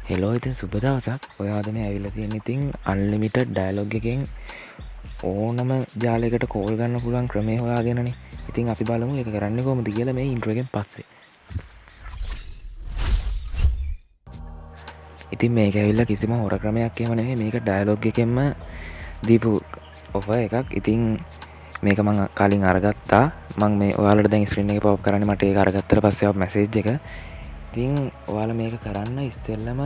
Hello ඉතින් සුබ දවසක්. ඔයාද මේ ඇවිල්ලා තියෙන ඉතින් අන්ලිමිටඩ් ඩයලොග් එකෙන් ඕනම ජාලයකට කෝල් ගන්න පුළුවන් ක්‍රමය හොයාගෙනනේ. ඉතින් අපි බලමු ඒක කරන්නේ කොහොමද කියලා මේ ඉන්ට්‍රෝ එකෙන් පස්සේ. ඉතින් මේක ඇවිල්ලා කිසිම හොර ක්‍රමයක් එහෙම නෙමෙයි. මේක ඩයලොග් එකෙන්ම දීපු ඔෆර් එකක්. ඉතින් මේක මම කලින් අරගත්තා. මම මේ ඔයාලට දැන් ස්ක්‍රීන් එකේ පොප් කරන්නේ මට ඒක අරගත්තට පස්සේ ආව මැසේජ් එක. ඉතින් ඔයාලා මේක කරන්න ඉස්සෙල්ලම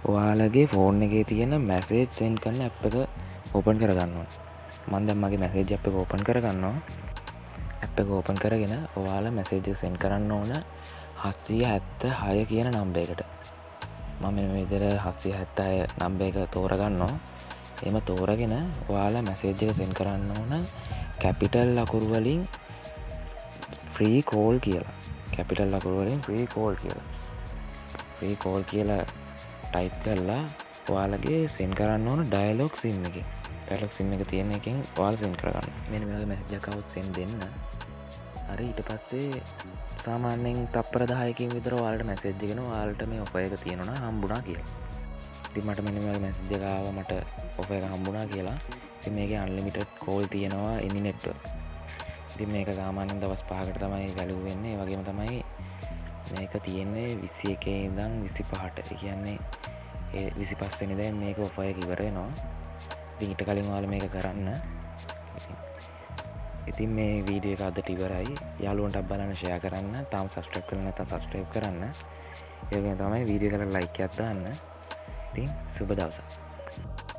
ඔයාලගේ ෆෝන් එකේ තියෙන මැසේජ් සෙන්ඩ් කරන ඇප් එක ඕපන් කරගන්න ඕන. මම දැන් මගේ මැසේජ් ඇප් එක ඕපන් කරගන්නවා. ඇප් එක ඕපන් කරගෙන ඔයාලා මැසේජ් එක සෙන්ඩ් කරන්න ඕන 776 කියන නම්බර් එකට. මම මේ විදිහට 776 නම්බර් එක තෝරගන්නවා. එහෙම තෝරගෙන ඔයාලා මැසේජ් එක සෙන්ඩ් කරන්න ඕන කැපිටල් අකුරු වලින් ෆ්‍රී කෝල් කියලා. කැපිටල් අකුරු වලින් ෆ්‍රී කෝල් කියලා. ෆ්‍රී කෝල් කියලා ටයිප් කරලා ඔයාලගේ සෙන්ඩ් කරන්න ඕන ඩයලොග් සිම් එකේ. ඩයලොග් සිම් එක තියෙන එකෙන් ඔයාලා සෙන්ඩ් කරගන්න. මෙන්න මේ වගේ මැසේජ් එකක් આવුත් සෙන්ඩ් දෙන්න. හරි ඊට පස්සේ සාමාන්‍යයෙන් තප්පර 10කින් විතර ඔයාලට මැසේජ් එකන ඔයාලට මේ ඔෆර් එක තියෙනවා නම් හම්බුණා කියලා. ඉතින් මට මෙන්න මේ වගේ මැසේජ් එක ආවා මට ඔෆර් එක හම්බුණා කියලා. ඉතින් මේකේ අන්ලිමිටඩ් කෝල් තියෙනවා any network. ඉතින් මේක සාමාන්‍යයෙන් දවස් 5කට තමයි වැලියු වෙන්නේ. ඒ වගේම තමයි මේක තියෙන්නේ 21 ඉඳන් 25ට. ඒ කියන්නේ ඒ 25 වෙනිදා මේක ඔෆර් එක ඉවර වෙනවා. ඉතින් ඊට කලින් ඔයාලා මේක කරන්න. ඉතින් මේ වීඩියෝ එක අදට ඉවරයි. යාළුවන්ට බලන්න ෂෙයා කරන්න. තාම සබ්ස්ක්‍රයිබ් කරලා නැත්නම් සබ්ස්ක්‍රයිබ් කරන්න. ඒ වගේම තමයි වීඩියෝ එකට ලයික් එකක් දාන්න. ඉතින් සුබ දවසක්.